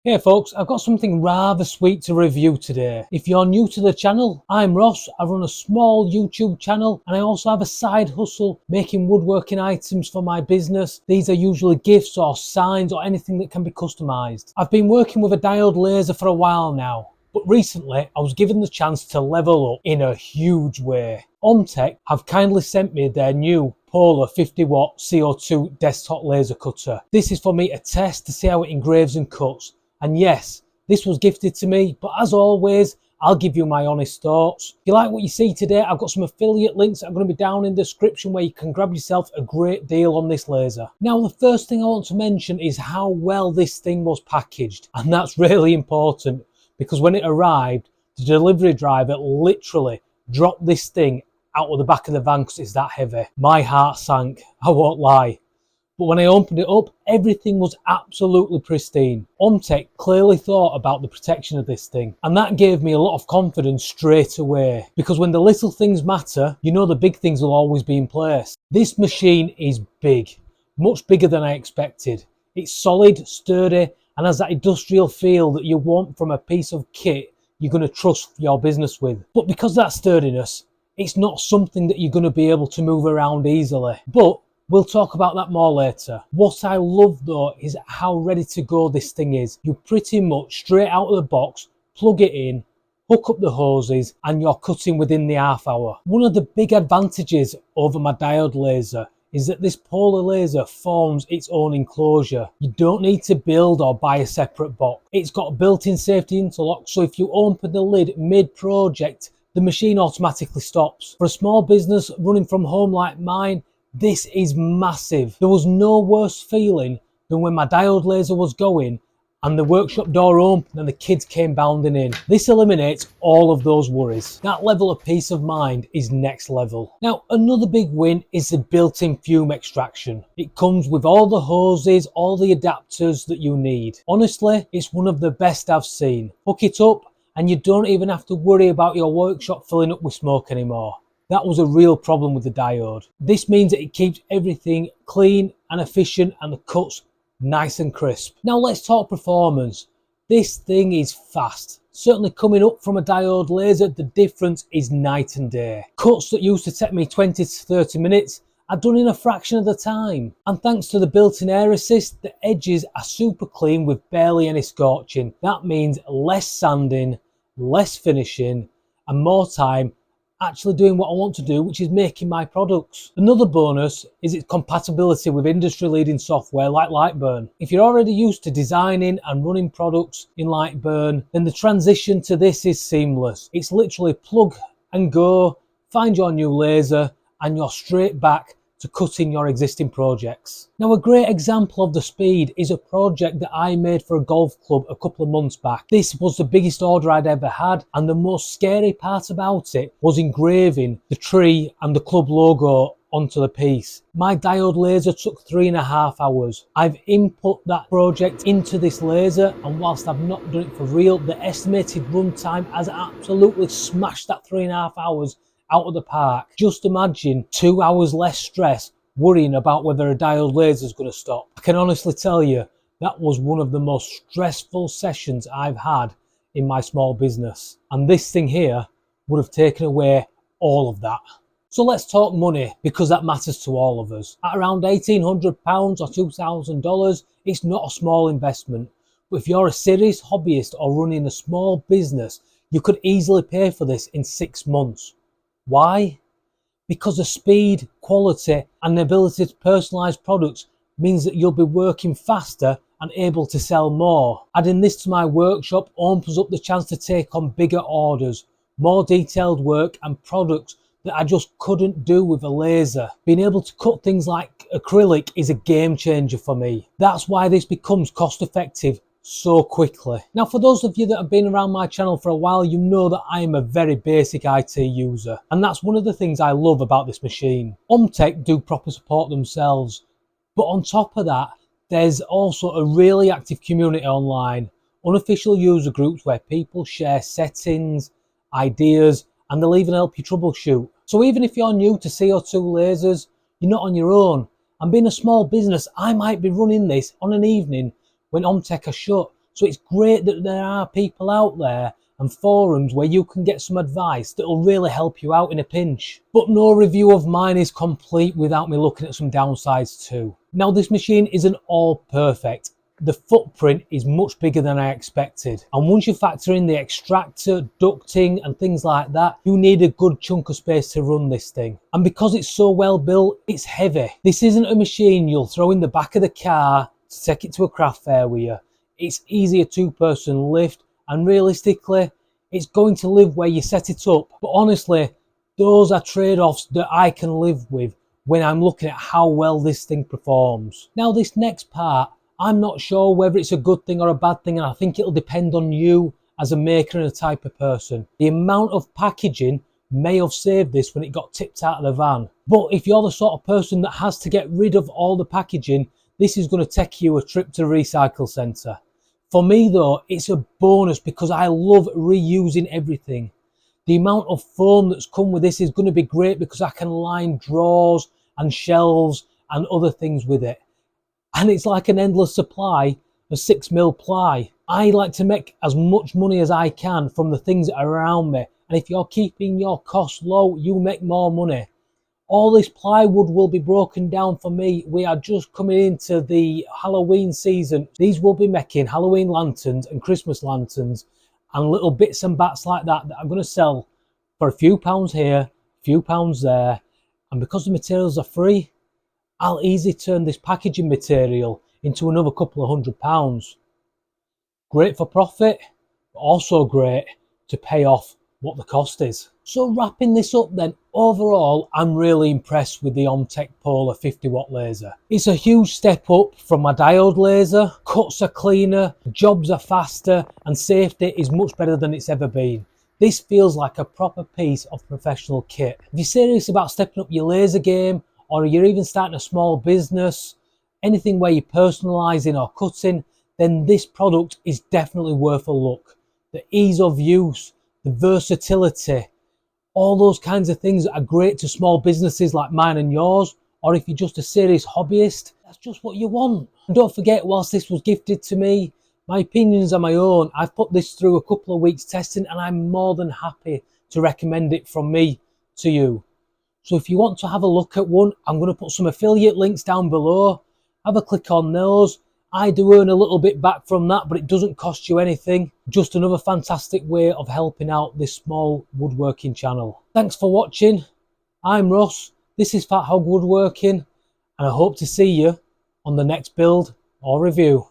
Hey folks, I've got something rather sweet to review today. If you're new to the channel, I'm Ross. I run a small YouTube channel and I also have a side hustle making woodworking items for my business. These are usually gifts or signs or anything that can be customized. I've been working with a diode laser for a while now, but recently I was given the chance to level up in a huge way. OMTech have kindly sent me their new Polar 50-watt CO2 desktop laser cutter. This is for me to test to see how it engraves and cuts. And yes, this was gifted to me, but as always, I'll give you my honest thoughts. If you like what you see today, I've got some affiliate links that are going to be down in the description where you can grab yourself a great deal on this laser. Now, the first thing I want to mention is how well this thing was packaged. And that's really important because when it arrived, the delivery driver literally dropped this thing out of the back of the van because it's that heavy. My heart sank, I won't lie. But when I opened it up, everything was absolutely pristine. OMTech clearly thought about the protection of this thing, and that gave me a lot of confidence straight away. Because when the little things matter, you know the big things will always be in place. This machine is big, much bigger than I expected. It's solid, sturdy, and has that industrial feel that you want from a piece of kit you're going to trust your business with. But because of that sturdiness, it's not something that you're going to be able to move around easily. But we'll talk about that more later. What I love though is how ready to go this thing is. You pretty much straight out of the box, plug it in, hook up the hoses, and you're cutting within the half hour. One of the big advantages over my diode laser is that this Polar laser forms its own enclosure. You don't need to build or buy a separate box. It's got a built-in safety interlock, so if you open the lid mid-project, the machine automatically stops. For a small business running from home like mine, this is massive. There was no worse feeling than when my diode laser was going and the workshop door opened and the kids came bounding in. This eliminates all of those worries. That level of peace of mind is next level. Now, another big win is the built-in fume extraction. It comes with all the hoses, all the adapters that you need. Honestly, it's one of the best I've seen. Hook it up and you don't even have to worry about your workshop filling up with smoke anymore. That was a real problem with the diode. This means that it keeps everything clean and efficient and the cuts nice and crisp. Now let's talk performance. This thing is fast. Certainly coming up from a diode laser, the difference is night and day. Cuts that used to take me 20 to 30 minutes are done in a fraction of the time. And thanks to the built-in air assist, the edges are super clean with barely any scorching. That means less sanding, less finishing, and more time actually doing what I want to do, which is making my products. Another bonus is its compatibility with industry-leading software like Lightburn. If you're already used to designing and running products in Lightburn, then the transition to this is seamless. It's literally plug and go, find your new laser, and you're straight back to cutting your existing projects. Now, a great example of the speed is a project that I made for a golf club a couple of months back. This was the biggest order I'd ever had, and the most scary part about it was engraving the tree and the club logo onto the piece. My diode laser took 3.5 hours. I've input that project into this laser, and whilst I've not done it for real, the estimated runtime has absolutely smashed that 3.5 hours out of the park. Just imagine 2 hours less stress worrying about whether a diode laser is going to stop. I can honestly tell you that was one of the most stressful sessions I've had in my small business, and this thing here would have taken away all of that. So let's talk money, because that matters to all of us. At around £1,800 or $2,000, it's not a small investment, but if you're a serious hobbyist or running a small business, you could easily pay for this in 6 months. Why? Because the speed, quality and the ability to personalize products means that you'll be working faster and able to sell more. Adding this to my workshop opens up the chance to take on bigger orders, more detailed work and products that I just couldn't do with a laser. Being able to cut things like acrylic is a game changer for me. That's why this becomes cost effective so quickly. Now, for those of you that have been around my channel for a while, you know that I am a very basic IT user, and that's one of the things I love about this machine. OMTech do proper support themselves, but on top of that, there's also a really active community online, unofficial user groups where people share settings, ideas, and they'll even help you troubleshoot. So even if you're new to CO2 lasers, you're not on your own. And being a small business, I might be running this on an evening when OMTech are shut. So it's great that there are people out there and forums where you can get some advice that will really help you out in a pinch. But no review of mine is complete without me looking at some downsides too. Now, this machine isn't all perfect. The footprint is much bigger than I expected. And once you factor in the extractor, ducting and things like that, you need a good chunk of space to run this thing. And because it's so well built, it's heavy. This isn't a machine you'll throw in the back of the car to take it to a craft fair with you. It's easy a two-person lift, and realistically, it's going to live where you set it up. But honestly, those are trade-offs that I can live with when I'm looking at how well this thing performs. Now, this next part, I'm not sure whether it's a good thing or a bad thing, and I think it'll depend on you as a maker and a type of person. The amount of packaging may have saved this when it got tipped out of the van. But if you're the sort of person that has to get rid of all the packaging, this is going to take you a trip to a recycle centre. For me though, it's a bonus because I love reusing everything. The amount of foam that's come with this is going to be great because I can line drawers and shelves and other things with it. And it's like an endless supply of 6mm ply. I like to make as much money as I can from the things that are around me. And if you're keeping your costs low, you make more money. All this plywood will be broken down for me. We are just coming into the Halloween season. These will be making Halloween lanterns and Christmas lanterns and little bits and bats like that I'm going to sell for a few pounds here, a few pounds there. And because the materials are free, I'll easily turn this packaging material into another couple of £100. Great for profit, but also great to pay off what the cost is. So wrapping this up then, overall, I'm really impressed with the OMTech Polar 50-watt laser. It's a huge step up from my diode laser, cuts are cleaner, jobs are faster, and safety is much better than it's ever been. This feels like a proper piece of professional kit. If you're serious about stepping up your laser game, or you're even starting a small business, anything where you're personalising or cutting, then this product is definitely worth a look. The ease of use, the versatility, all those kinds of things that are great to small businesses like mine and yours, or if you're just a serious hobbyist, that's just what you want. And don't forget, whilst this was gifted to me, my opinions are my own. I've put this through a couple of weeks testing and I'm more than happy to recommend it from me to you. So if you want to have a look at one, I'm going to put some affiliate links down below. Have a click on those. I do earn a little bit back from that, but it doesn't cost you anything. Just another fantastic way of helping out this small woodworking channel. Thanks for watching. I'm Ross. This is Fat Hog Woodworking, and I hope to see you on the next build or review.